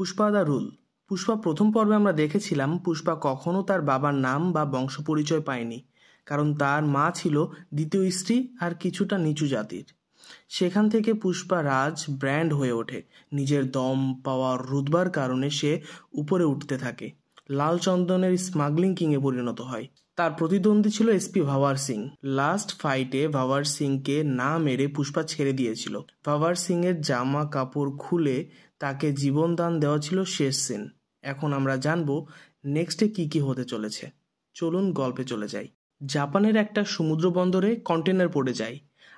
Pushpa the rule. Pushpa প্রথম পর্বে আমরা দেখেছিলাম পুষ্পা কখনো তার বাবার নাম বা বংশ পরিচয় পায়নি, কারণ তার মা ছিল দ্বিতীয় স্ত্রী আর কিছুটা নিচু জাতির। সেখান থেকে পুষ্পা রাজ ব্র্যান্ড হয়ে ওঠে। নিজের দম, পাওয়ার, রুতবার কারণে সে উপরে উঠতে থাকে। লাল চন্দনের স্মাগলিং কিংয়ে পরিণত হয়। তার প্রতিদ্বন্দ্বী ছিল এসপি ভাওয়ার সিং। লাস্ট ফাইটে ভাওয়ার সিংকে না মেরে পুষ্পা ছেড়ে দিয়েছিল। ভাওয়ার সিংয়ের জামা কাপড় খুলে তাকে জীবনদান দেওয়া ছিল শেষ সিন। এখন আমরা জানবো নেক্সটে কি হতে চলেছে। চলুন গল্পে চলে যাই। জাপানের একটা সমুদ্র বন্দরে কন্টেনার পড়ে যায়,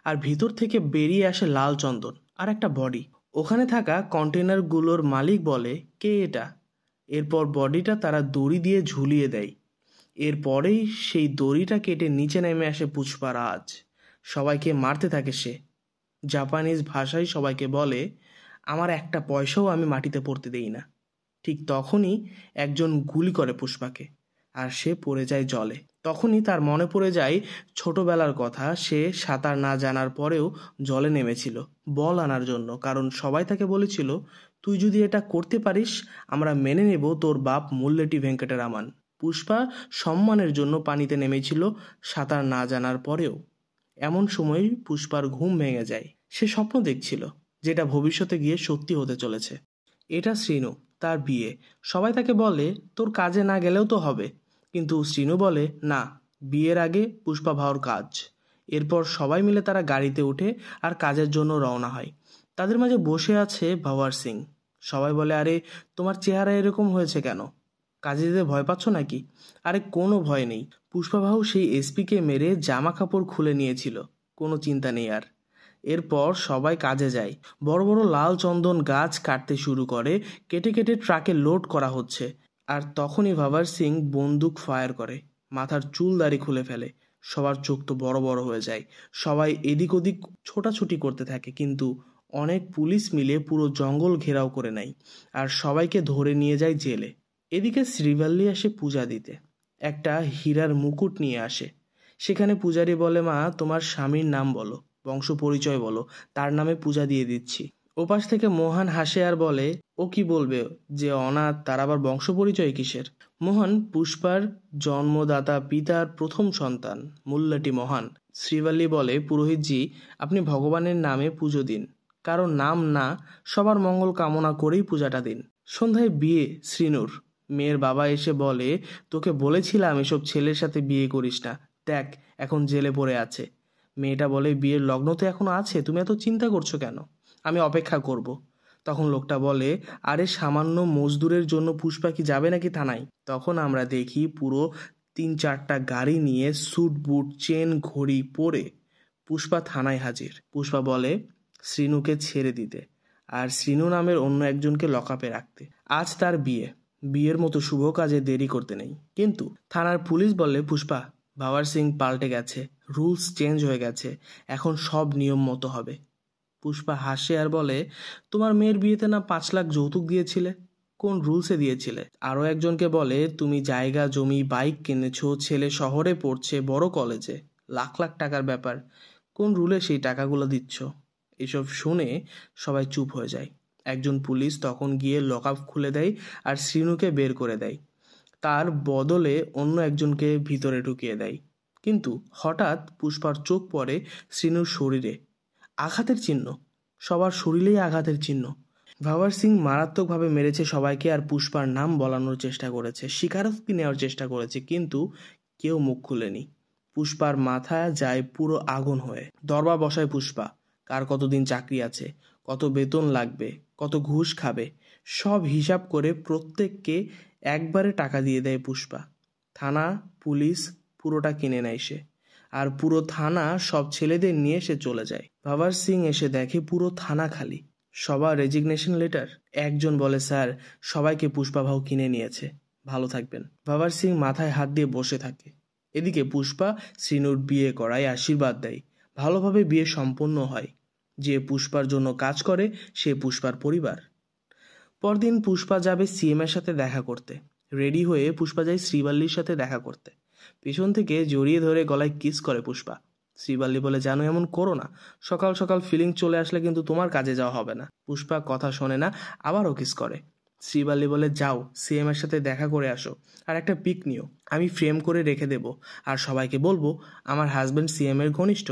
আর ভিতর থেকে বেরিয়ে আসে লাল চন্দন আর একটা বডি। ওখানে থাকা কন্টেনারগুলোর মালিক বলে, কে এটা? এরপর বডিটা তারা দড়ি দিয়ে ঝুলিয়ে দেয়। এরপরেই সেই দড়িটা কেটে নিচে নেমে আসে পুষ্পা রাজ। সবাইকে মারতে থাকে সে। জাপানিজ ভাষায় সবাইকে বলে, আমার একটা পয়সাও আমি মাটিতে পড়তে দেই না। ঠিক তখনই একজন গুলি করে পুষ্পাকে, আর সে পড়ে যায় জলে। তখনই তার মনে পড়ে যায় ছোটবেলার কথা। সে সাঁতার না জানার পরেও জলে নেমেছিল বল আনার জন্য, কারণ সবাই তাকে বলেছিল, তুই যদি এটা করতে পারিস আমরা মেনে নেব তোর বাপ মুল্লেটি ভেঙ্কটেরামান। পুষ্পা সম্মানের জন্য পানিতে নেমেছিল সাঁতার না জানার পরেও। এমন সময় পুষ্পার ঘুম ভেঙে যায়। সে স্বপ্ন দেখছিল, যেটা ভবিষ্যতে গিয়ে সত্যি হতে চলেছে। এটা শ্রীনু, তার বিয়ে। সবাই তাকে বলে, তোর কাজে না গেলেও তো হবে। কিন্তু শ্রীনু বলে, না, বিয়ের আগে পুষ্পা ভাওর কাজ। এরপর সবাই মিলে তারা গাড়িতে উঠে আর কাজের জন্য রওনা হয়। তাদের মাঝে বসে আছে ভাওয়ার সিং। সবাই বলে, আরে তোমার চেহারা এরকম হয়েছে কেন? কাজে যেতে ভয় পাচ্ছ নাকি? আরে কোনো ভয় নেই, পুষ্পা ভাউ সেই এসপিকে মেরে জামা কাপড় খুলে নিয়েছিল, কোনো চিন্তা নেই আর। এরপর সবাই কাজে যায়। বড় বড় লাল চন্দন গাছ কাটতে শুরু করে। কেটে কেটে ট্রাকে লোড করা হচ্ছে। আর তখনই ভাওয়ার সিং বন্দুক ফায়ার করে, মাথার চুল দাড়ি খুলে ফেলে। সবার চোখ তো বড় বড় হয়ে যায়। সবাই এদিক ওদিক ছোটাছুটি করতে থাকে, কিন্তু অনেক পুলিশ মিলে পুরো জঙ্গল ঘেরাও করে নেয় আর সবাইকে ধরে নিয়ে যায় জেলে। এদিকে শ্রীভাল্লি আসে পূজা দিতে। একটা হীরার মুকুট নিয়ে আসে। সেখানে পূজারি বলে, মা তোমার স্বামীর নাম বলো, বংশ পরিচয় বলো, তার নামে পূজা দিয়ে দিচ্ছি। ওপাশ থেকে মোহন হাসে আর বলে, ও কি বলবে যে অনাথ, তার আবার বংশ পরিচয় কিসের? মোহন পুষ্পার জন্মদাতা পিতার প্রথম সন্তান, মুল্লাটি মোহন। শ্রীভাল্লি বলে, পুরোহিতজি আপনি ভগবানের নামে পুজো দিন, কারো নাম না, সবার মঙ্গল কামনা করেই পূজাটা দিন। সন্ধ্যায় বিয়ে শ্রীনুর। মেয়ের বাবা এসে বলে, তোকে বলেছিলাম এসব ছেলের সাথে বিয়ে করিস না, দেখ এখন জেলে পড়ে আছে। মেয়েটা বলে, বিয়ের লগ্ন তো এখনো আছে, তুমি এত চিন্তা করছো কেন? আমি অপেক্ষা করব। তখন লোকটা বলে, আরে সামান্য মজদুরের জন্য পুষ্পা কি যাবে নাকি থানায়? তখন আমরা দেখি পুরো 3-4টা গাড়ি নিয়ে স্যুট বুট চেন ঘড়ি পরে পুষ্পা থানায় হাজির। পুষ্পা বলে শ্রীনুকে ছেড়ে দিতে আর শ্রীনু নামের অন্য একজনকে লকআপে রাখতে। আজ তার বিয়ে। বিয়ের মতো শুভ কাজে দেরি করতে নেই। কিন্তু থানার পুলিশ বলে, পুষ্পা, ভাওয়ার সিং পাল্টে গেছে, রুলস চেঞ্জ হয়ে গেছে, এখন সব নিয়ম মতো হবে। পুষ্পা হাসে আর বলে, তোমার মেয়ের বিয়েতে না 5 লাখ যৌতুক দিয়েছিলে? কোন রুলসে দিয়েছিলে? আরও একজনকে বলে, তুমি জায়গা জমি বাইক কিনেছো, ছেলে শহরে পড়ছে বড় কলেজে, লাখ লাখ টাকার ব্যাপার, কোন রুলে সেই টাকাগুলো দিচ্ছ? এসব শুনে সবাই চুপ হয়ে যায়। একজন পুলিশ তখন গিয়ে লকআপ খুলে দেয় আর শ্রীনুকে বের করে দেয়। তার বদলে অন্য একজনকে ভিতরে ঢুকিয়ে দেয়। কিন্তু হঠাৎ পুষ্পার চোখ পড়ে শ্রীনুর শরীরে। আঘাতের চিহ্ন, সবার শরীরেই আঘাতের চিহ্ন। ভাওয়ার সিং মারাত্মকভাবে মেরেছে সবাইকে আর পুষ্পার নাম বলানোর চেষ্টা করেছে, স্বীকারোক্তি নেওয়ার চেষ্টা করেছে, কিন্তু কেউ মুখ খুলেনি। পুষ্পার মাথা যায় পুরো আগুন হয়ে। দরবার বসায় পুষ্পা, কার কতদিন চাকরি আছে, কত বেতন লাগবে, কত ঘুষ খাবে, সব হিসাব করে প্রত্যেককে একবারে টাকা দিয়ে দেয় পুষ্পা। থানা পুলিশ পুরোটা কিনে নেয় সে, আর পুরো থানা সব ছেলেদের নিয়ে সে চলে যায়। ভাওয়ার সিং এসে দেখে পুরো থানা খালি, সবার রেজিগনেশন লেটার। একজন বলে, স্যার সবাইকে পুষ্পা ভাউ কিনে নিয়েছে, ভালো থাকবেন। ভাওয়ার সিং মাথায় হাত দিয়ে বসে থাকে। এদিকে পুষ্পা শ্রীনুর বিয়ে করায় আশীর্বাদ দেয়। ভালোভাবে বিয়ে সম্পন্ন হয়। যে পুষ্পার জন্য কাজ করে সে পুষ্পার পরিবার। পরদিন পুষ্পা যাবে সিএম এর সাথে দেখা করতে। রেডি হয়ে পুষ্পা যায় শ্রীভাল্লির সাথে দেখা করতে। পেছন থেকে জড়িয়ে ধরে গলায় কিস করে পুষ্পা। শ্রীভাল্লি বলে, জানো এমন করো না, সকাল সকাল ফিলিং চলে আসলে কিন্তু তোমার কাজে যাওয়া হবে না। পুষ্পা কথা শোনে না, আবারও কিস করে। শ্রীবাল্লি বলে, যাও সিএম এর সাথে দেখা করে আসো আর একটা পিক নিও, আমি ফ্রেম করে রেখে দেব আর সবাইকে বলবো আমার হাজব্যান্ড সিএম এর ঘনিষ্ঠ।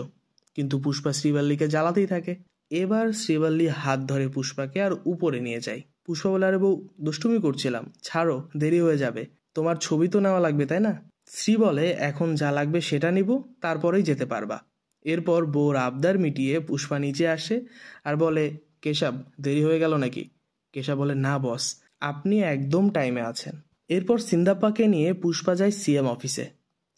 কিন্তু পুষ্পা শ্রীবাল্লিকে জ্বালাতেই থাকে। এবার শ্রীবাল্লি হাত ধরে পুষ্পাকে আর উপরে নিয়ে যায়। পুষ্পা বলে, আরে বউ, দুষ্টুমি করছিলাম, ছাড়ো, দেরি হয়ে যাবে, তোমার ছবি তো নেওয়া লাগবে তাই না? শ্রী বলে, এখন যা লাগবে সেটা নিব, তারপরেই যেতে পারবা। এরপর বউর আবদার মিটিয়ে পুষ্পা নিচে আসে আর বলে, কেশব, দেরি হয়ে গেল নাকি? কেশব বলে, না বস, আপনি একদম টাইমে আছেন। এরপর সিন্দাপ্পাকে নিয়ে পুষ্পা যায় সিএম অফিসে।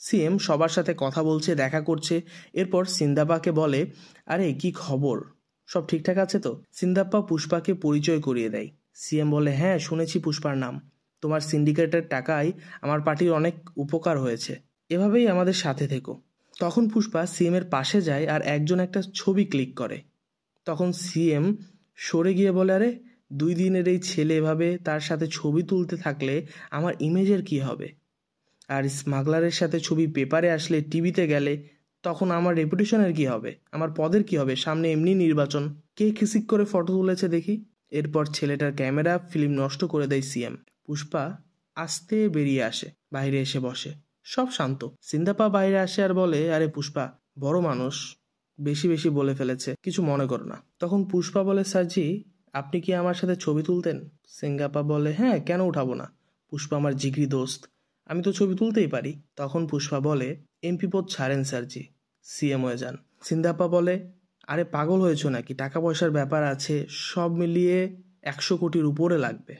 সিএম সবার সাথে কথা বলছে, দেখা করছে। এরপর সিন্দাপ্পাকে বলে, আরে কি খবর, সব ঠিকঠাক আছে তো? সিন্দাপ্পা পুষ্পাকে পরিচয় করিয়ে দেয়। সিএম বলে, হ্যাঁ শুনেছি পুষ্পার নাম, তোমার সিন্ডিকেটের টাকায় আমার পার্টির অনেক উপকার হয়েছে, এভাবেই আমাদের সাথে থেকো। তখন পুষ্পা সিএম এর পাশে যায় আর একজন একটা ছবি ক্লিক করে। তখন সিএম সরে গিয়ে বলে, আরে 2 দিনের এই ছেলে এভাবে তার সাথে ছবি তুলতে থাকলে আমার ইমেজের কি হবে? আর স্মাগলারের সাথে ছবি পেপারে আসলে, টিভিতে গেলে, তখন আমার রেপুটেশনের কি হবে, আমার পদের কি হবে? সামনে এমনি নির্বাচন, কে খিসিক করে ফটো তুলেছে দেখি। এরপর ছেলেটার ক্যামেরা ফিল্ম নষ্ট করে দেয় সিএম। পুষ্পা আস্তে বেরিয়ে আসে, বাইরে এসে বসে, সব শান্ত। সিন্দাপা বাইরে আসে আর বলে, আরে পুষ্পা, বড় মানুষ, বেশি বেশি বলে ফেলেছে, কিছু মনে করো না। তখন পুষ্পা বলে, স্যারজি, আপনি কি আমার সাথে ছবি তুলতেন? সিঙ্গাপা বলে, হ্যাঁ, কেন উঠাবো না, পুষ্পা আমার জিগরি দোস্ত, আমি তো ছবি তুলতেই পারি। তখন পুষ্পা বলে, এমপি পদ ছাড়েন স্যারজি, সিএম হয়ে যান। সিন্দাপা বলে, আরে পাগল হয়েছো নাকি, টাকা পয়সার ব্যাপার আছে, সব মিলিয়ে 100 কোটির উপরে লাগবে।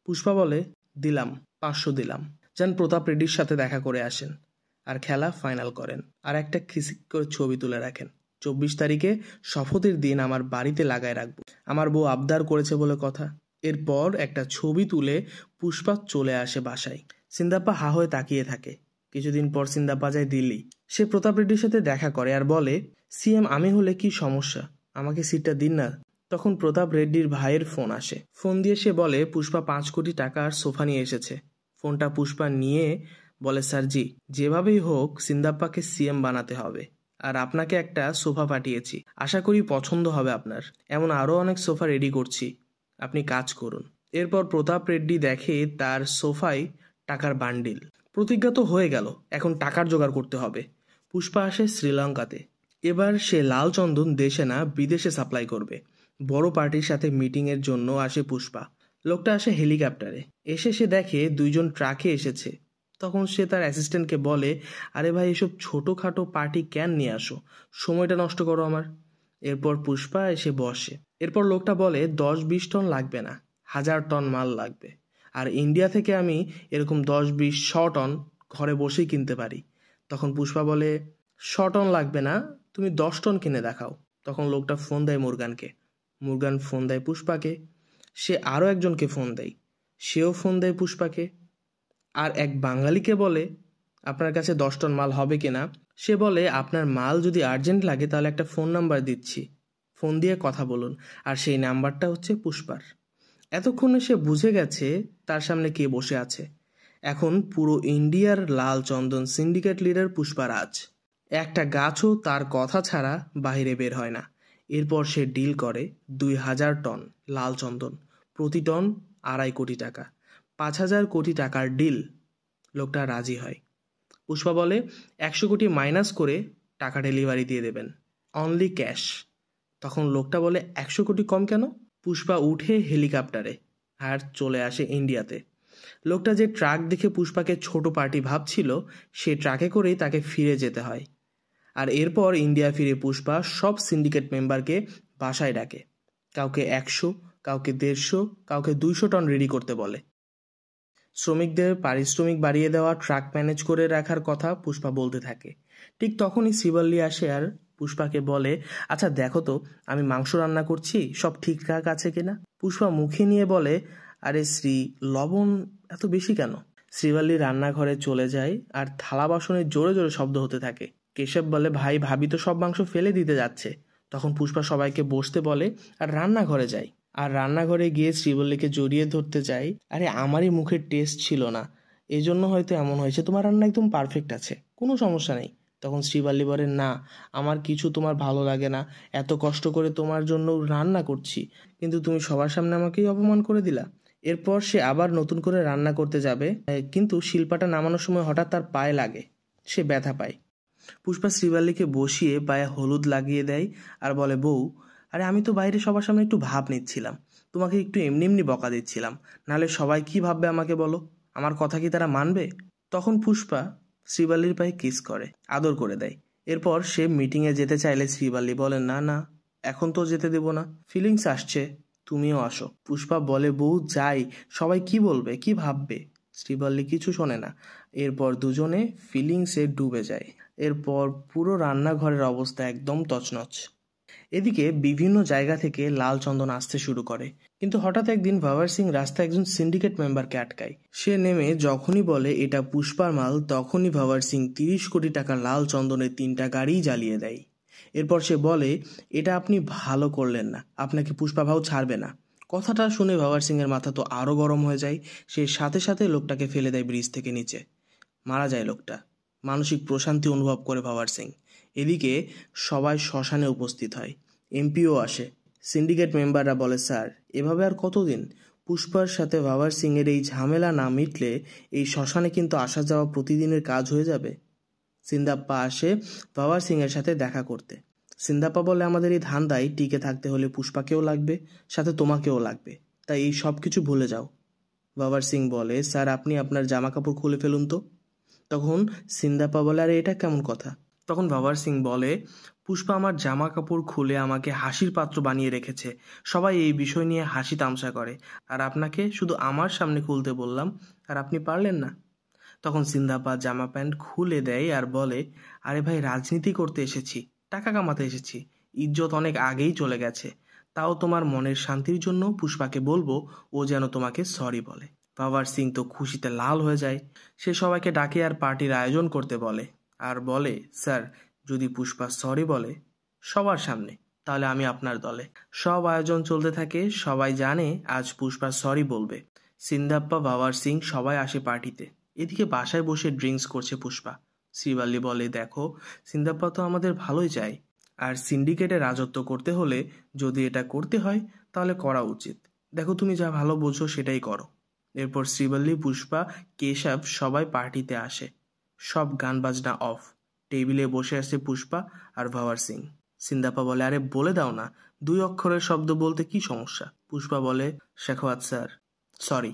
পুষ্পা বলে, দিলাম, 500 দিলাম, যান প্রতাপ রেড্ডির সাথে দেখা করে আসেন আর খেলা ফাইনাল করেন আর একটা খিসিক করে ছবি তুলে রাখেন। 24 তারিখে শপথের দিন আমার বাড়িতে লাগায় রাখবো, আমার বউ আবদার করেছে বলে কথা। এরপর একটা ছবি তুলে পুষ্পা চলে আসে বাসায়। সিন্দাপ্পা হা হয়ে তাকিয়ে থাকে। কিছুদিন পর সিন্দাপ্পা যায় দিল্লি। সে প্রতাপ রেড্ডির সাথে দেখা করে আর বলে, সিএম আমি হলে কি সমস্যা, আমাকে সিটটা দিন না। তখন প্রতাপ রেড্ডির ভাইয়ের ফোন আসে। ফোন দিয়ে সে বলে, পুষ্পা 5 কোটি টাকা আর সোফা নিয়ে এসেছে। ফোনটা পুষ্পা নিয়ে বলে, স্যারজি, যেভাবেই হোক সিন্দাপ্পাকে সিএম বানাতে হবে, আর আপনাকে একটা সোফা পাঠিয়েছি, আশা করি পছন্দ হবে আপনার, এমন আরও অনেক সোফা রেডি করছি, আপনি কাজ করুন। এরপর প্রতাপ রেড্ডি দেখে তার সোফায় টাকার বান্ডিল। প্রতিজ্ঞা তো হয়ে গেল, এখন টাকার জোগাড় করতে হবে। পুষ্পা আসে শ্রীলঙ্কাতে। এবার সে লাল চন্দন দেশে না বিদেশে সাপ্লাই করবে। বড় পার্টির সাথে মিটিংয়ের জন্য আসে পুষ্পা। লোকটা আসে হেলিকপ্টারে। এসে সে দেখে 2জন ট্রাকে এসেছে। তখন সে তার অ্যাসিস্ট্যান্টকে বলে, আরে ভাই, এসব ছোটোখাটো পার্টি ক্যান নিয়ে আসো, সময়টা নষ্ট করো আমার। এরপর পুষ্পা এসে বসে। এরপর লোকটা বলে, 10-20 টন লাগবে না, 1000 টন মাল লাগবে। আর ইন্ডিয়া থেকে আমি এরকম 10-20-100 টন ঘরে বসেই কিনতে পারি। তখন পুষ্পা বলে, 100 টন লাগবে না, তুমি 10 টন কিনে দেখাও। তখন লোকটা ফোন দেয় মুরগানকে। মুরগান ফোন দেয় পুষ্পাকে। সে আরও একজনকে ফোন দেয়, সেও ফোন দেয় পুষ্পাকে। আর এক বাঙালিকে বলে, আপনার কাছে 10 টন মাল হবে কিনা। সে বলে, আপনার মাল যদি আর্জেন্ট লাগে তাহলে একটা ফোন নাম্বার দিচ্ছি, ফোন দিয়ে কথা বলুন। আর সেই নাম্বারটা হচ্ছে পুষ্পার। এতক্ষণে সে বুঝে গেছে তার সামনে কে বসে আছে। এখন পুরো ইন্ডিয়ার লাল চন্দন সিন্ডিকেট লিডার পুষ্পারাজ। একটা গাছও তার কথা ছাড়া বাইরে বের হয় না। এরপর সে ডিল করে 2000 টন লাল চন্দন, প্রতি টন 2.5 কোটি টাকা, 5000 কোটি টাকার ডিল। লোকটা রাজি হয়। পুষ্পা বলে, 100 কোটি মাইনাস করে টাকা ডেলিভারি দিয়ে দেবেন, অনলি ক্যাশ। তখন লোকটা বলে, 100 কোটি কম কেন? পুষ্পা উঠে হেলিকপ্টারে আর চলে আসে ইন্ডিয়াতে। লোকটা যে ট্রাক দেখে পুষ্পাকে ছোট পার্টি ভাবছিল, সে ট্রাকে করেই তাকে ফিরে যেতে হয়। আর এরপর ইন্ডিয়া ফিরে পুষ্পা সব সিন্ডিকেট মেম্বারকে বাসায় ডাকে। কাউকে 100, কাউকে 150, কাউকে 200 টন রেডি করতে বলে। শ্রমিকদের পারিশ্রমিক বাড়িয়ে দেওয়া, ট্রাক ম্যানেজ করে রাখার কথা পুষ্পা বলতে থাকে। ঠিক তখনই শ্রীবল্লী আসে আর পুষ্পাকে বলে, আচ্ছা দেখো তো, আমি মাংস রান্না করছি, সব ঠিকঠাক আছে কিনা। পুষ্পা মুখে নিয়ে বলে, আরে শ্রী, লবণ এত বেশি কেন? শ্রীবল্লী রান্নাঘরে চলে যায় আর থালা বাসনের জোরে জোরে শব্দ হতে থাকে। কেশব বলে, ভাই, ভাবি তো সব মাংস ফেলে দিতে যাচ্ছে। তখন পুষ্পা সবাইকে বসতে বলে আর রান্নাঘরে যায়। আর রান্নাঘরে গিয়ে শ্রীবল্লীকে জড়িয়ে ধরতে যায়। আরে আমারই মুখের টেস্ট ছিল না, এই জন্য হয়তো এমন হয়েছে, তোমার রান্না একদম পারফেক্ট আছে, কোনো সমস্যা নেই। তখন শ্রীবল্লী বলে, না, আমার কিছু তোমার ভালো লাগে না, এত কষ্ট করে তোমার জন্য রান্না করছি, কিন্তু তুমি সবার সামনে আমাকেই অপমান করে দিলা, এরপর সে আবার নতুন করে রান্না করতে যাবে, কিন্তু শিল্পাটা নামানোর সময় হঠাৎ তার পায়ে লাগে, সে ব্যথা পায়। পুষ্পা শ্রীবাল্লিকে বসিয়ে পায়ে হলুদ লাগিয়ে দেয় আর বলে, বউ, আরে আমি তো বাইরে সবার সামনে একটু ভাব নিচ্ছিলাম, তোমাকে একটু এমনি এমনি বকা দিচ্ছিলাম, নাহলে সবাই কি ভাববে আমাকে বলো, আমার কথা কি তারা মানবে? তখন পুষ্পা শ্রীবাল্লির পায়ে কিস করে, আদর করে দেয়। এরপর সে মিটিংয়ে যেতে চাইলে শ্রীবাল্লি বলে, না না, এখন তো যেতে দেব না, ফিলিংস আসছে, তুমিও আসো। পুষ্পা বলে, বউ যাই, সবাই কি বলবে, কি ভাববে? শ্রীবাল্লি কিছু শোনে না। এরপর দুজনে ফিলিংসে ডুবে যায়। এরপর পুরো রান্নাঘরের অবস্থা একদম তছনছ। এদিকে বিভিন্ন জায়গা থেকে লাল চন্দন আসতে শুরু করে, কিন্তু হঠাৎ একদিন ভাওয়ার সিং রাস্তায় একজন সিন্ডিকেট মেম্বারকে আটকায়। সে নেমে যখনই বলে এটা পুষ্পার মাল, তখনই ভাওয়ার সিং 30 কোটি টাকা লাল চন্দনের 3টা গাড়িই জ্বালিয়ে দেয়। এরপর সে বলে, এটা আপনি ভালো করলেন না, আপনাকে পুষ্পা ভাও ছাড়বে না। কথাটা শুনে ভাওয়ার সিং এর মাথা তো আরো গরম হয়ে যায়। সে সাথে সাথে লোকটাকে ফেলে দেয় ব্রিজ থেকে নিচে। মারা যায় লোকটা। মানসিক প্রশান্তি অনুভব করে ভাওয়ার সিং। এদিকে সবাই শ্মশানে উপস্থিত হয়, এমপিও আসে। সিন্ডিকেট মেম্বাররা বলে, স্যার এভাবে আর কতদিন? পুষ্পার সাথে ভাওয়ার সিং এর এই ঝামেলা না মিটলে এই শ্মশানে কিন্তু আসা যাওয়া প্রতিদিনের কাজ হয়ে যাবে। সিন্দাপ্পা আসে ভাওয়ার সিং এর সাথে দেখা করতে। সিন্দাপ্পা বলে, আমাদের এই ধান্দায় টিকে থাকতে হলে পুষ্পাকেও লাগবে, সাথে তোমাকেও লাগবে, তাই এই সব কিছু ভুলে যাও। ভাওয়ার সিং বলে, স্যার আপনি আপনার জামা কাপড় খুলে ফেলুন তো। তখন সিন্দাপ্পা বলে, আরে এটা কেমন কথা? তখন ভাওয়ার সিং বলে, পুষ্পা আমার জামা কাপড় খুলে আমাকে হাসির পাত্র বানিয়ে রেখেছে, সবাই এই বিষয় নিয়ে হাসি তামসা করে, আর আপনাকে শুধু আমার সামনে খুলতে বললাম আর আপনি পারলেন না। তখন সিন্দাপ্পা জামা প্যান্ট খুলে দেয় আর বলে, আরে ভাই, রাজনীতি করতে এসেছি, টাকা কামাতে এসেছি, ইজ্জত অনেক আগেই চলে গেছে, তাও তোমার মনের শান্তির জন্য পুষ্পাকে বলবো ও যেন তোমাকে সরি বলে। পাওয়ার সিং তো খুশিতে লাল হয়ে যায়। সে সবাইকে ডাকে আর পার্টির আয়োজন করতে বলে, আর বলে, স্যার যদি পুষ্পা সরি বলে সবার সামনে, তাহলে আমি আপনার দলে। সব আয়োজন চলতে থাকে, সবাই জানে আজ পুষ্পা সরি বলবে। সিন্দাপ্পা, পাওয়ার সিং সবাই আসে পার্টিতে। এদিকে বাসায় বসে ড্রিঙ্কস করছে পুষ্পা। শ্রীবাল্লি বলে, দেখো সিন্দাপ্পা তো আমাদের ভালোই চায়, আর সিন্ডিকেটে রাজত্ব করতে হলে যদি এটা করতে হয় তাহলে করা উচিত, দেখো তুমি যা ভালো বোঝো সেটাই করো। এরপর শ্রীবল্লী, পুষ্পা, কেশব সবাই পার্টিতে আসে। সব গান বাজনা অফ। টেবিলে বসে আছে পুষ্পা আর ভাওয়ার সিং। সিন্দাপ্পা বলে, আরে বলে দাও না, 2 অক্ষরের শব্দ বলতে কি সমস্যা? পুষ্পা বলে, শেখাওয়াত স্যার, সরি।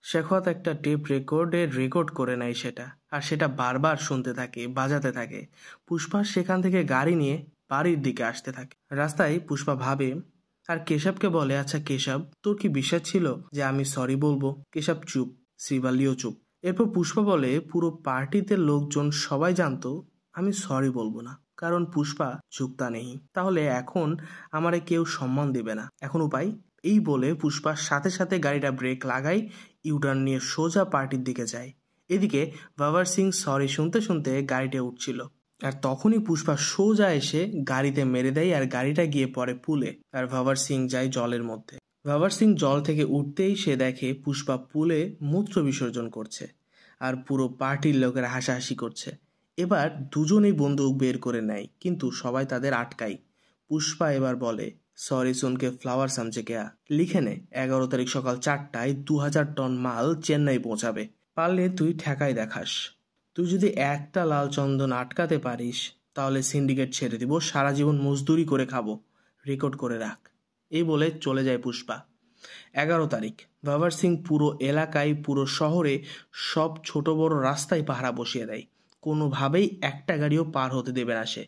শেখাওয়াত একটা টেপ রেকর্ডে রেকর্ড করে নেয় সেটা, আর সেটা বারবার শুনতে থাকে, বাজাতে থাকে। পুষ্পা সেখান থেকে গাড়ি নিয়ে বাড়ির দিকে আসতে থাকে। রাস্তায় পুষ্পা ভাবে আর কেশবকে বলে, আচ্ছা কেশব, তোর কি বিশ্বাস ছিল যে আমি সরি বলবো? কেশব চুপ, শ্রীবাল্লিও চুপ। এরপর পুষ্পা বলে, পুরো পার্টিতে লোকজন সবাই জানতো আমি সরি বলবো না, কারণ পুষ্পা যুক্তা নেই, তাহলে এখন আমারে কেউ সম্মান দেবে না, এখন উপায়? এই বলে পুষ্পার সাথে সাথে গাড়িটা ব্রেক লাগায়, ইউটার্ন নিয়ে সোজা পার্টির দিকে যায়। এদিকে ভাওয়ার সিং সরি শুনতে শুনতে গাড়িতে উঠছিল, আর তখনই পুষ্পা সোজা এসে গাড়িতে মেরে দেয় আর গাড়িটা গিয়ে পড়ে পুলে, আর ভাওয়ার সিং যায় জলের মধ্যে। ভাওয়ার সিং জল থেকে উঠতেই সে দেখে পুষ্পা পুলে মূত্র বিসর্জন করছে, আর পুরো পার্টির লোকেরা হাসাহাসি করছে। এবার দুজনেই বন্দুক বের করে নেয়, কিন্তু সবাই তাদের আটকায়। পুষ্পা এবার বলে, সরি সুনকে ফ্লাওয়ার সামজে গেয়া, লিখে নে 11 তারিখ সকাল 4টায় 2000 টন মাল চেন্নাই পৌঁছাবে, পারলে তুই ঠেকাই দেখাস। তুই যদি একটা লাল চন্দন আটকাতে পারিস তাহলে সিন্ডিকেট ছেড়ে দিব, সারা জীবন মজদুরি করে খাবো, রেকর্ড করে রাখ। এই বলে চলে যায় পুষ্পা। 11 তারিখ ভাওয়ার সিং পুরো এলাকায়, পুরো শহরে সব ছোট বড় রাস্তায় পাহারা বসিয়ে দেয়, কোনোভাবেই একটা গাড়িও পার হতে দেবে না সে।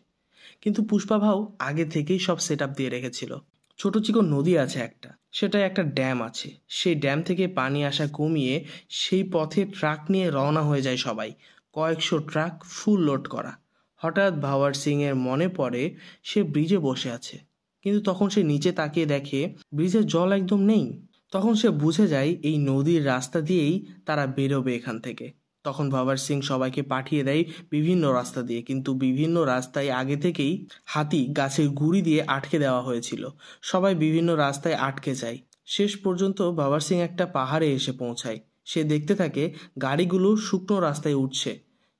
কিন্তু পুষ্পা ভাও আগে থেকেই সব সেট আপ দিয়ে রেখেছিল। ছোট চিকন নদী আছে একটা, সেটাই একটা ড্যাম আছে, সেই ড্যাম থেকে পানি আসা কমিয়ে সেই পথে ট্রাক নিয়ে রওনা হয়ে যায় সবাই, কয়েকশো ট্রাক ফুল লোড করা। হঠাৎ ভাওয়ার সিং এর মনে পড়ে সে ব্রিজে বসে আছে, কিন্তু তখন সে নিচে তাকিয়ে দেখে ব্রিজের জল একদম নেই। তখন সে বুঝে যায় এই নদীর রাস্তা দিয়েই তারা বেরোবে এখান থেকে। তখন ভাওয়ার সিং সবাইকে পাঠিয়ে দেয় বিভিন্ন রাস্তা দিয়ে, কিন্তু বিভিন্ন রাস্তায় আগে থেকেই হাতি গাছের গুড়ি দিয়ে আটকে দেওয়া হয়েছিল। সবাই বিভিন্ন রাস্তায় আটকে যায়। শেষ পর্যন্ত ভাওয়ার সিং একটা পাহাড়ে এসে পৌঁছায়। সে দেখতে থাকে গাড়িগুলো শুকনো রাস্তায় উঠছে।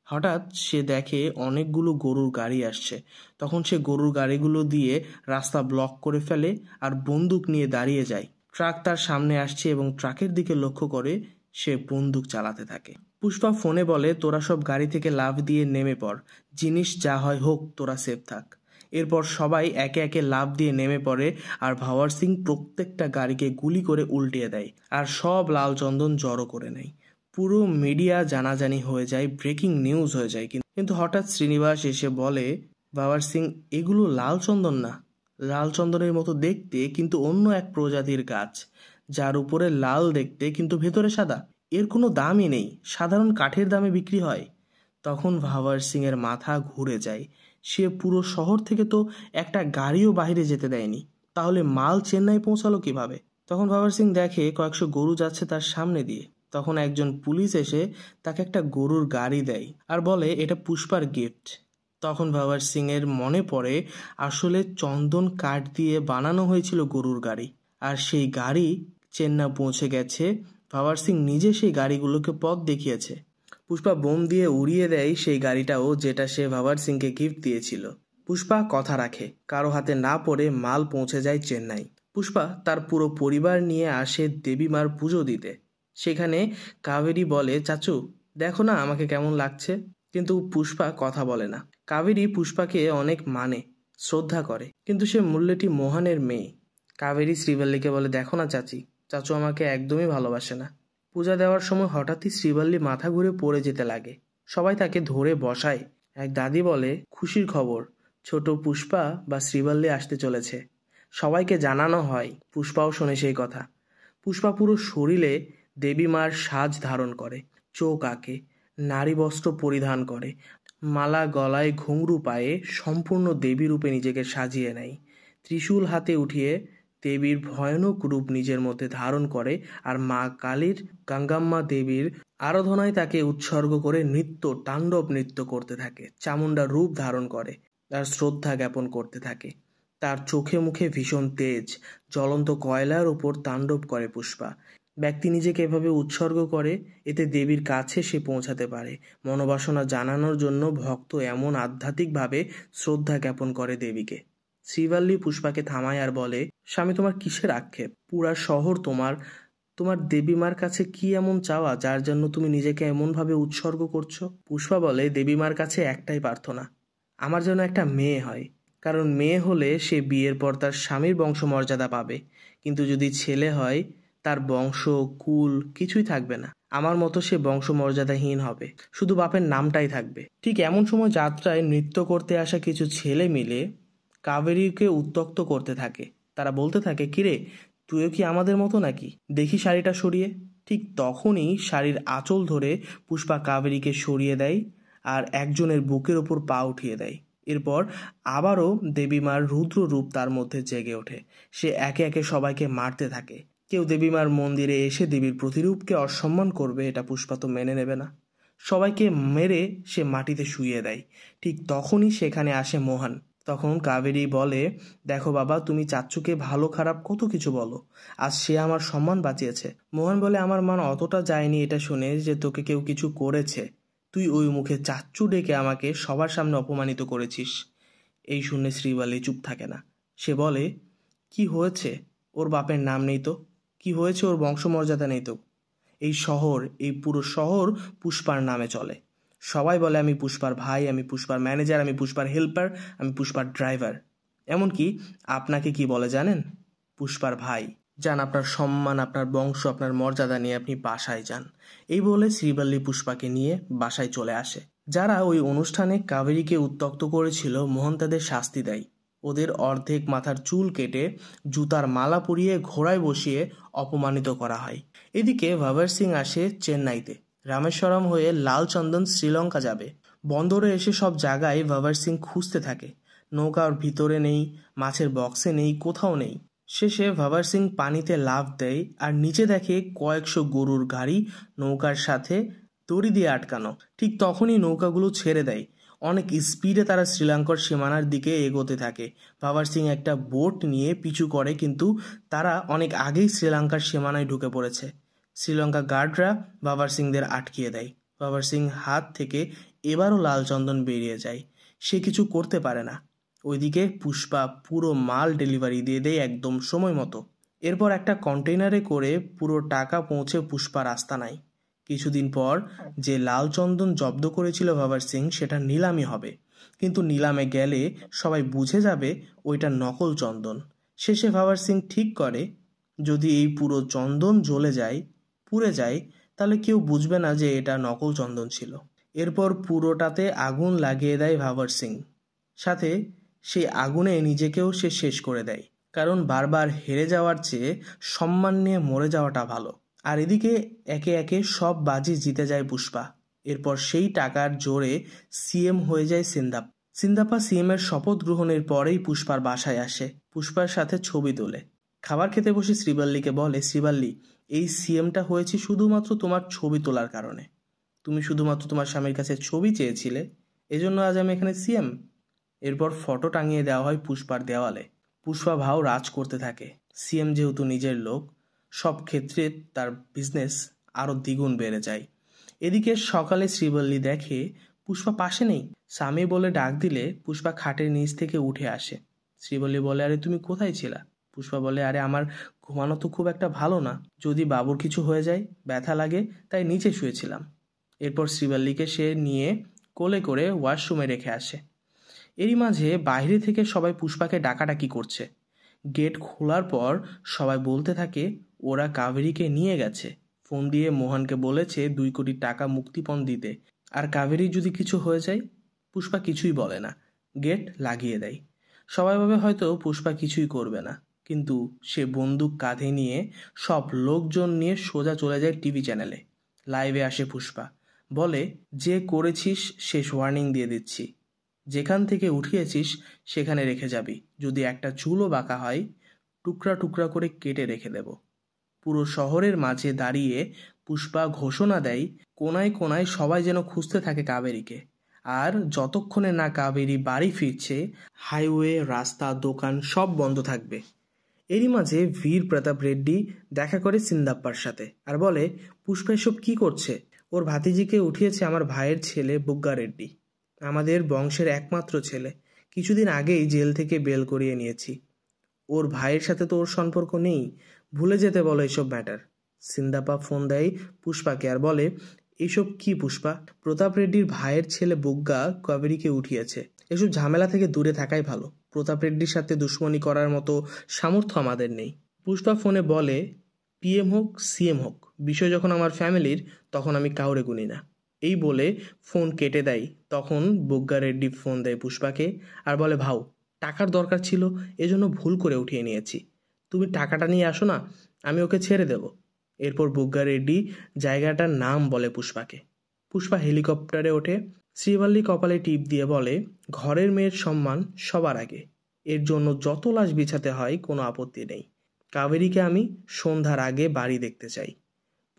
হঠাৎ সে দেখে অনেকগুলো গরুর গাড়ি আসছে। তখন সে গরুর গাড়িগুলো দিয়ে রাস্তা ব্লক করে ফেলে আর বন্দুক নিয়ে দাঁড়িয়ে যায়। ট্রাক তার সামনে আসছে এবং ট্রাকের দিকে লক্ষ্য করে সে বন্দুক চালাতে থাকে। পুষ্পা ফোনে বলে, তোরা সব গাড়ি থেকে লাফ দিয়ে নেমে পড়, জিনিস যা হয় হোক, তোরা সেফ থাক। এরপর সবাই একে একে লাফ দিয়ে নেমে পড়ে আর ভাওয়ার সিং প্রত্যেকটা গাড়িকে গুলি করে উল্টিয়ে দেয় আর সব লাল চন্দন জড়ো করে নেয়। পুরো মিডিয়া জানাজানি হয়ে যায়, ব্রেকিং নিউজ হয়ে যায়। কিন্তু হঠাৎ শ্রীনিবাস এসে বলে, ভাওয়ার সিং, এগুলো লাল চন্দন না, লাল চন্দনের মতো দেখতে কিন্তু অন্য এক প্রজাতির গাছ, যার উপরে লাল দেখতে কিন্তু ভেতরে সাদা। এর কোনো দামই নেই, সাধারণ কাঠের দামে বিক্রি হয়। তখন ভাওয়ার সিং এর মাথা ঘুরে যায়। সে পুরো শহর থেকে তো একটা গাড়িও বাইরে যেতে দেয়নি, তাহলে মাল চেন্নাই পৌঁছালো কিভাবে? তখন ভাওয়ার সিং দেখে কয়েকশো গরু যাচ্ছে তার সামনে দিয়ে। তখন একজন পুলিশ এসে তাকে একটা গরুর গাড়ি দেয় আর বলে এটা পুষ্পার গিফট। তখন ভাওয়ার সিং এর মনে পড়ে আসলে চন্দন কাঠ দিয়ে বানানো হয়েছিল গরুর গাড়ি, আর সেই গাড়ি চেন্নাই পৌঁছে গেছে। ভাওয়ার সিং নিজে সেই গাড়িগুলোকে পথ দেখিয়েছে। পুষ্পা বোম দিয়ে উড়িয়ে দেয় সেই গাড়িটাও, যেটা সে ভাওয়ার সিংকে গিফট দিয়েছিল। পুষ্পা কথা রাখে, কারো হাতে না পড়ে মাল পৌঁছে যায় চেন্নাই। পুষ্পা তার পুরো পরিবার নিয়ে আসে দেবীমার পুজো দিতে। সেখানে কাবেরী বলে, চাচু দেখো না আমাকে কেমন লাগছে। কিন্তু পুষ্পা কথা বলে না। কাবেরী পুষ্পাকে অনেক মানে, শ্রদ্ধা করে, কিন্তু সে মূল্যটি মোহনের মেয়ে। কাবেরী শ্রীবল্লীকে বলে, দেখো না চাচি, চাচু আমাকে একদমই ভালোবাসে না। পূজা দেওয়ার সময় হঠাৎই শ্রীবল্লী মাথা ঘুরে পড়ে যেতে লাগে। সবাই তাকে ধরে বসায়। এক দাদি বলে, খুশির খবর, ছোট পুষ্পা বা শ্রীবল্লী আসতে চলেছে। সবাইকে জানানো হয়। পুষ্পাও শোনে সেই কথা। পুষ্পা পুরো শরীরে দেবীমার সাজ ধারণ করে, চোখ আঁকে, নারী বস্ত্র পরিধান করে, মালা গলায়, ঘুঙরু পায়ে, সম্পূর্ণ দেবী রূপে নিজেকে সাজিয়ে নেয়। ত্রিশূল হাতে উঠিয়ে দেবীর ভয়ানক রূপ নিজের মধ্যে ধারণ করে আর মা কালীর, গঙ্গাম্মা দেবীর আরাধনায় তাকে উৎসর্গ করে তাণ্ডব নৃত্য করতে থাকে। চামুণ্ডার রূপ ধারণ করে, তার শ্রদ্ধা জ্ঞাপন করতে থাকে। তার চোখে মুখে ভীষণ তেজ, জ্বলন্ত কয়লার উপর তাণ্ডব করে পুষ্পা। ব্যক্তি নিজেকে এভাবে উৎসর্গ করে, এতে দেবীর কাছে সে পৌঁছাতে পারে। মনোবাসনা জানানোর জন্য ভক্ত এমন আধ্যাত্মিকভাবে শ্রদ্ধা জ্ঞাপন করে দেবীকে। শ্রীবল্লী পুষ্পাকে থামায় আর বলে, স্বামী তোমার কিসের আক্ষেপ? পুরা শহর তোমার দেবীমার কাছে কি এমন চাওয়া যার জন্য তুমি নিজেকে এমনভাবে উৎসর্গ করছো? পুষ্পা বলে, দেবীমার কাছে একটাই প্রার্থনা, আমার যেন একটা মেয়ে হয়। কারণ মেয়ে হলে সে বিয়ের পর তার স্বামীর বংশমর্যাদা পাবে, কিন্তু যদি ছেলে হয় তার বংশ কুল কিছুই থাকবে না। আমার মতো সে বংশমর্যাদাহীন হবে, শুধু বাপের নামটাই থাকবে। ঠিক এমন সময় যাত্রায় নৃত্য করতে আসা কিছু ছেলে মিলে কাবেরীকে উত্ত্যক্ত করতে থাকে। তারা বলতে থাকে, কিরে তুইও কি আমাদের মতো নাকি, দেখি শাড়িটা সরিয়ে। ঠিক তখনই শাড়ির আঁচল ধরে পুষ্পা কাবেরীকে সরিয়ে দেয় আর একজনের বুকের ওপর পা উঠিয়ে দেয়। এরপর আবারও দেবীমার রুদ্র রূপ তার মধ্যে জেগে ওঠে। সে একে একে সবাইকে মারতে থাকে। কেউ দেবীমার মন্দিরে এসে দেবীর প্রতিরূপকে অসম্মান করবে, এটা পুষ্পা তো মেনে নেবে না। সবাইকে মেরে সে মাটিতে শুইয়ে দেয়। ঠিক তখনই সেখানে আসে মোহন। তখন কাবেরী বলে, দেখো বাবা, তুমি চাচ্চুকে ভালো খারাপ কত কিছু বলো, আজ সে আমার সম্মান বাঁচিয়েছে। মোহন বলে, আমার মান অতটা যায়নি এটা শুনে যে তোকে কেউ কিছু করেছে। তুই ওই মুখে চাচ্চু ডেকে আমাকে সবার সামনে অপমানিত করেছিস। এই শুনে শ্রীবল্লী চুপ থাকে না। সে বলে, কি হয়েছে? ওর বাপের নাম নেই তো? কি হয়েছে? ওর বংশমর্যাদা নেই তো? এই শহর, এই পুরো শহর পুষ্পার নামে চলে। সবাই বলে আমি পুষ্পার ভাই, আমি পুষ্পার ম্যানেজার, আমি পুষ্পার হেল্পার, আমি পুষ্পার ড্রাইভার। এমনকি আপনাকে কি বলে জানেন? পুষ্পার ভাই। যান, আপনার সম্মান, আপনার বংশ, আপনার মর্যাদা নিয়ে আপনি বাসায় যান। এই বলে শ্রীবল্লী পুষ্পাকে নিয়ে বাসায় চলে আসে। যারা ওই অনুষ্ঠানে কাবেরীকে উত্ত্যক্ত করেছিল, মোহন তাদের শাস্তি দেয়। ওদের অর্ধেক মাথার চুল কেটে জুতার মালা পরিয়ে ঘোড়ায় বসিয়ে অপমানিত করা হয়। এদিকে ভাওয়ার সিং আসে চেন্নাইতে। রামেশ্বরম হয়ে লালচন্দন শ্রীলঙ্কা যাবে। বন্দরে এসে সব জায়গায় ভাওয়ার সিং খুঁজতে থাকে। নৌকার ভিতরে নেই, মাছের বক্সে নেই, কোথাও নেই। শেষে ভাওয়ার সিং পানিতে লাফ দেয় আর নিচে দেখে কয়েকশো গরুর গাড়ি নৌকার সাথে দড়ি দিয়ে আটকানো। ঠিক তখনই নৌকাগুলো ছেড়ে দেয়। অনেক স্পিডে তারা শ্রীলঙ্কার সীমানার দিকে এগোতে থাকে। ভাওয়ার সিং একটা বোট নিয়ে পিছু করে, কিন্তু তারা অনেক আগেই শ্রীলঙ্কার সীমানায় ঢুকে পড়েছে। শ্রীলঙ্কা গার্ডরা ভাওয়ার সিংদের আটকিয়ে দেয়। ভাওয়ার সিং হাত থেকে এবারও লাল চন্দন বেরিয়ে যায়। সে কিছু করতে পারে না। ওইদিকে পুষ্পা পুরো মাল ডেলিভারি দিয়ে দেয় একদম সময় মতো। এরপর একটা কন্টেইনারে করে পুরো টাকা পৌঁছে পুষ্পার আস্তানায়। কিছুদিন পর যে লাল চন্দন জব্দ করেছিল ভাবার সিং সেটা নিলামি হবে, কিন্তু নিলামে গেলে সবাই বুঝে যাবে ওইটা নকল চন্দন। শেষে ভাবার সিং ঠিক করে যদি এই পুরো চন্দন জ্বলে যায়, পুড়ে যায়, তাহলে কেউ বুঝবে না যে এটা নকল চন্দন ছিল। এরপর পুরোটাতে আগুন লাগিয়ে দেয় ভাবার সিং, সাথে সেই আগুনে নিজেকেও সে শেষ করে দেয়, কারণ বারবার হেরে যাওয়ার চেয়ে সম্মান নিয়ে মরে যাওয়াটা ভালো। আর এদিকে একে একে সব বাজি জিতে যায় পুষ্পা। এরপর সেই টাকার জোরে সিএম হয়ে যায় সিন্দাপ্পা সিএমের শপথ গ্রহণের পরেই পুষ্পার বাসায় আসে, পুষ্পার সাথে ছবি তোলে। খাবার খেতে বসে শ্রীবাল্লিকে বলে, শ্রীবাল্লি, এই সিএমটা হয়েছে শুধুমাত্র তোমার ছবি তোলার কারণে। তুমি শুধুমাত্র তোমার স্বামীর কাছে ছবি চেয়েছিলে, এজন্য আজ আমি এখানে সিএম। এরপর ফটো টাঙিয়ে দেওয়া হয় পুষ্পার দেওয়ালে। পুষ্পা ভাও রাজ করতে থাকে। সিএম যেহেতু নিজের লোক, সব ক্ষেত্রে তার বিজনেস আরও দ্বিগুণ বেড়ে যায়। এদিকে সকালে শ্রীবল্লী দেখে পুষ্পা পাশে নেই। স্বামী বলে ডাক দিলে পুষ্পা খাটের নিচ থেকে উঠে আসে। শ্রীবল্লী বলে, আরে তুমি কোথায় ছিলা? পুষ্পা বলে, আরে আমার ঘুমানো তো খুব একটা ভালো না, যদি বাবুর কিছু হয়ে যায়, ব্যথা লাগে, তাই নিচে শুয়েছিলাম। এরপর শ্রীবল্লীকে সে নিয়ে কোলে করে ওয়াশরুমে রেখে আসে। এরই মাঝে বাইরে থেকে সবাই পুষ্পাকে ডাকাডাকি করছে। গেট খোলার পর সবাই বলতে থাকে ওরা কাবেরীকে নিয়ে গেছে, ফোন দিয়ে মোহনকে বলেছে 2 কোটি টাকা মুক্তিপণ দিতে, আর কাবেরী যদি কিছু হয়ে যায়। পুষ্পা কিছুই বলে না, গেট লাগিয়ে দেয়। সবাই ভাবে হয়তো পুষ্পা কিছুই করবে না, কিন্তু সে বন্দুক কাঁধে নিয়ে সব লোকজন নিয়ে সোজা চলে যায় টিভি চ্যানেলে। লাইভে আসে পুষ্পা, বলে, যে করেছিস শেষ ওয়ার্নিং দিয়ে দিচ্ছি, যেখান থেকে উঠিয়েছিস সেখানে রেখে যাবি, যদি একটা চুলও বাঁকা হয় টুকরা টুকরা করে কেটে রেখে দেব। পুরো শহরের মাঝে দাঁড়িয়ে পুষ্পা ঘোষণা দেয়, কোনায় কোনায় সবাই যেন খুঁজতে থাকে কাবেরীকে, আর যতক্ষণে না কাবেরী বাড়ি ফিরছে হাইওয়ে, রাস্তা, দোকান সব বন্ধ থাকবে। এরই মাঝে বীর প্রতাপ রেড্ডি দেখা করে সিন্দাপ্পার সাথে আর বলে, পুষ্পা এসব কি করছে? ওর ভাতিজিকে উঠিয়েছে আমার ভাইয়ের ছেলে বুগ্গা রেড্ডি, আমাদের বংশের একমাত্র ছেলে। কিছুদিন আগেই জেল থেকে বেল করিয়ে নিয়েছি। ওর ভাইয়ের সাথে তো ওর সম্পর্ক নেই, ভুলে যেতে বলো এসব ম্যাটার। সিন্দাপ্পা ফোন দেয় পুষ্পাকে আর বলে, এইসব কি পুষ্পা? প্রতাপ রেড্ডির ভাইয়ের ছেলে বুগ্গা কাবেরীকে উঠিয়েছে, এসব ঝামেলা থেকে দূরে থাকাই ভালো। প্রতাপ রেড্ডির সাথে দুশ্মনী করার মতো সামর্থ্য আমাদের নেই। পুষ্পা ফোনে বলে, পিএম হোক সিএম হোক, বিষয় যখন আমার ফ্যামিলির, তখন আমি কাউরে গুনি না। এই বলে ফোন কেটে দেয়। তখন বুগ্গা রেড্ডি ফোন দেয় পুষ্পাকে আর বলে, ভাও, টাকার দরকার ছিল, এজন্য ভুল করে উঠিয়ে নিয়েছি, তুমি টাকাটা নিয়ে আসো না, আমি ওকে ছেড়ে দেব। এরপর বুগ্গা রেড্ডি জায়গাটার নাম বলে পুষ্পাকে। পুষ্পা হেলিকপ্টারে ওঠে। শ্রীবাল্লি কপালে টিপ দিয়ে বলে, ঘরের মেয়ের সম্মান সবার আগে, এর জন্য যত লাশ বিছাতে হয় কোনো আপত্তি নেই। কাবেরীকে আমি সন্ধ্যার আগে বাড়ি দেখতে চাই।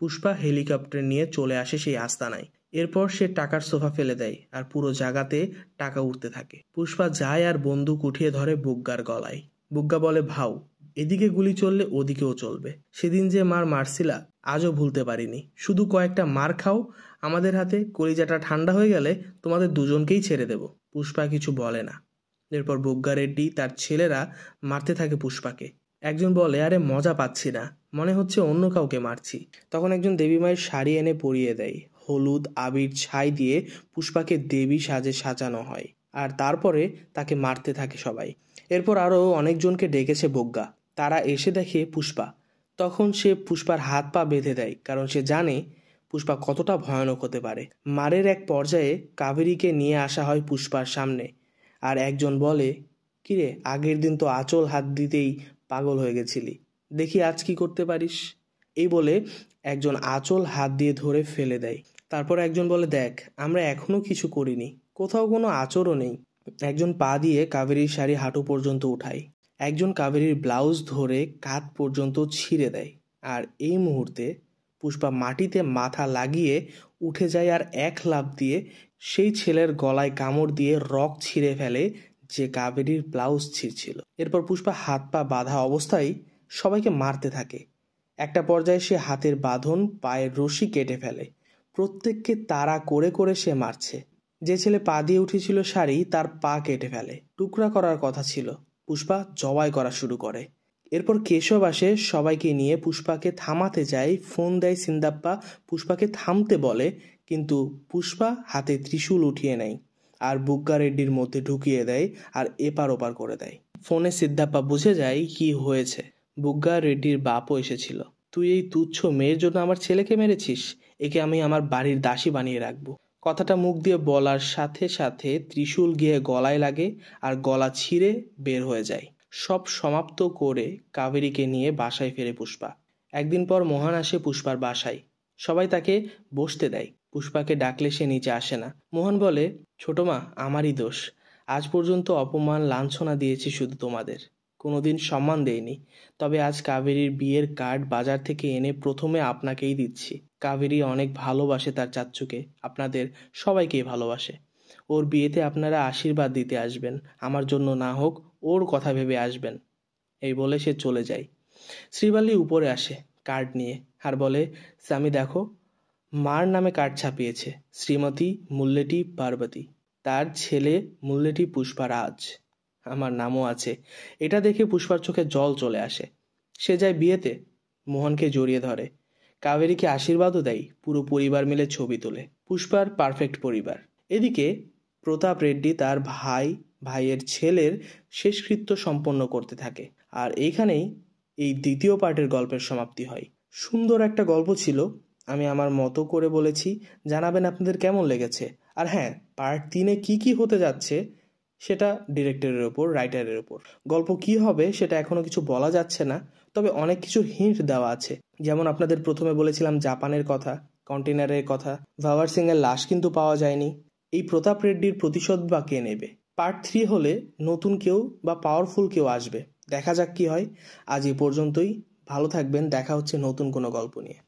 পুষ্পা হেলিকপ্টার নিয়ে চলে আসে সেই আস্তানায়। এরপর সে টাকার সোফা ফেলে দেয় আর পুরো জায়গাতে টাকা উঠতে থাকে। পুষ্পা যায় আর বন্দুক উঠিয়ে ধরে বুগ্গার গলায়। বুগ্গা বলে, ভাও, এদিকে গুলি চললে ওদিকেও চলবে। সেদিন যে মার মারছিলা আজও ভুলতে পারিনি, শুধু কয়েকটা মার খাও আমাদের হাতে, কলিজাটা ঠান্ডা হয়ে গেলে তোমাদের দুজনকেই ছেড়ে দেব। পুষ্পা কিছু বলে না। এরপর বুগ্গা রেড্ডি তার ছেলেরা মারতে থাকে পুষ্পাকে। একজন বলে, আরে মজা পাচ্ছি না, মনে হচ্ছে অন্য কাউকে মারছি। তখন একজন দেবী মায়ের শাড়ি এনে পরিয়ে দেয়। হলুদ আবির ছাই দিয়ে পুষ্পাকে দেবী সাজে সাজানো হয়, আর তারপরে তাকে মারতে থাকে সবাই। এরপর আরও অনেকজনকে ডেকেছে বুগ্গা, তারা এসে দেখে পুষ্পা। তখন সে পুষ্পার হাত পা বেঁধে দেয়, কারণ সে জানে পুষ্পা কতটা ভয়ানক হতে পারে। মারের এক পর্যায়ে কাবেরীকে নিয়ে আসা হয় পুষ্পার সামনে, আর একজন বলে, কিরে, আগের দিন তো আঁচল হাত দিতেই পাগল হয়ে গেছিলি, দেখি আজ কি করতে পারিস। এই বলে একজন আঁচল হাত দিয়ে ধরে ফেলে দেয়। তারপর একজন বলে, দেখ, আমরা এখনো কিছু করিনি, কোথাও কোনো আঁচড়ও নেই। একজন পা দিয়ে কাবেরীর শাড়ি হাঁটু পর্যন্ত উঠায়, একজন কাবেরীর ব্লাউজ ধরে কাঁধ পর্যন্ত ছিঁড়ে দেয়। আর এই মুহূর্তে পুষ্পা মাটিতে মাথা লাগিয়ে উঠে যায় আর এক লাফ দিয়ে সেই ছেলের গলায় কামড় দিয়ে রক ছিঁড়ে ফেলে যে কাবেরীর ব্লাউজ ছিঁড়ছিল। এরপর পুষ্পা হাত পা বাঁধা অবস্থায় সবাইকে মারতে থাকে। একটা পর্যায়ে সে হাতের বাঁধন, পায়ের রশি কেটে ফেলে। প্রত্যেককে তাড়া করে করে সে মারছে। যে ছেলে পা দিয়ে উঠেছিল শাড়ি, তার পা কেটে ফেলে। টুকরা করার কথা ছিল, পুষ্পা জবাই করা শুরু করে। এরপর কেশব আসে সবাইকে নিয়ে, পুষ্পাকে থামাতে যায়, ফোন দেয় সিন্দাপ্পা, পুষ্পাকে থামতে বলে, কিন্তু পুষ্পা হাতে ত্রিশূল উঠিয়ে নেয় আর বুগ্গা রেড্ডির মধ্যে ঢুকিয়ে দেয় আর এপার ওপার করে দেয়। ফোনে সিদ্ধাপ্পা বুঝে যায় কি হয়েছে। বুগ্গা রেড্ডির বাপও এসেছিল। তুই এই তুচ্ছ মেয়ের জন্য আমার ছেলেকে মেরেছিস, একে আমি আমার বাড়ির দাসী বানিয়ে রাখবো। কথাটা মুখ দিয়ে বলার সাথে সাথে ত্রিশূল গিয়ে গলায় লাগে আর গলা ছিঁড়ে বের হয়ে যায়। সব সমাপ্ত করে কাবেরীকে নিয়ে বাসায় ফেরে পুষ্পা। একদিন পর মোহন আসে পুষ্পার বাসায়। সবাই তাকে বসতে দেয়। পুষ্পাকে ডাকলে সে নিচে আসে না। মোহন বলে, ছোট মা, আমারই দোষ। আজ পর্যন্ত অপমান লাঞ্ছনা দিয়েছি শুধু তোমাদের, কোনোদিন সম্মান দেইনি। তবে আজ কাবেরীর বিয়ের কার্ড বাজার থেকে এনে প্রথমে আপনাকেই দিচ্ছি। কাবেরী অনেক ভালোবাসে তার চাচ্চুকে, আপনাদের সবাইকেই ভালোবাসে। ওর বিয়েতে আপনারা আশীর্বাদ দিতে আসবেন, আমার জন্য না হোক ওর কথা ভেবে আসবেন। এই বলে সে চলে যায়। শ্রীবালি উপরে আসে কার্ড নিয়ে আর বলে, স্বামী দেখো, মার নামে কার্ড ছাপিয়েছে, শ্রীমতী মুল্লেটি পার্বতী, তার ছেলে মুল্লেটি পুষ্পারাজ, আমার নামও আছে। এটা দেখে পুষ্পার চোখে জল চলে আসে। সে যায় বিয়েতে, মোহনকে জড়িয়ে ধরে, কাবেরীকে আশীর্বাদও দেয়, পুরো পরিবার মিলে ছবি তোলে। পুষ্পার পারফেক্ট পরিবার। এদিকে প্রতাপ রেড্ডি তার ভাইয়ের ছেলের শেষকৃত্য সম্পন্ন করতে থাকে। আর এইখানেই এই দ্বিতীয় পার্টের গল্পের সমাপ্তি হয়। সুন্দর একটা গল্প ছিল, আমি আমার মতো করে বলেছি। জানাবেন আপনাদের কেমন লেগেছে। আর হ্যাঁ, পার্ট 3-এ কি হতে যাচ্ছে সেটা ডিরেক্টরের ওপর, রাইটারের ওপর। গল্প কি হবে সেটা এখনো কিছু বলা যাচ্ছে না, তবে অনেক কিছুর হিন্ট দেওয়া আছে। যেমন আপনাদের প্রথমে বলেছিলাম জাপানের কথা, কন্টেনারের কথা, ভাওয়ার সিং এর লাশ কিন্তু পাওয়া যায়নি। এই প্রতাপ রেড্ডির প্রতিশোধ বা কে নেবে? পার্ট 3 হলে নতুন কেউ বা পাওয়ারফুল কেউ আসবে, দেখা যাক কি হয়। আজ এই পর্যন্তই, ভালো থাকবেন, দেখা হচ্ছে নতুন কোনো গল্প নিয়ে।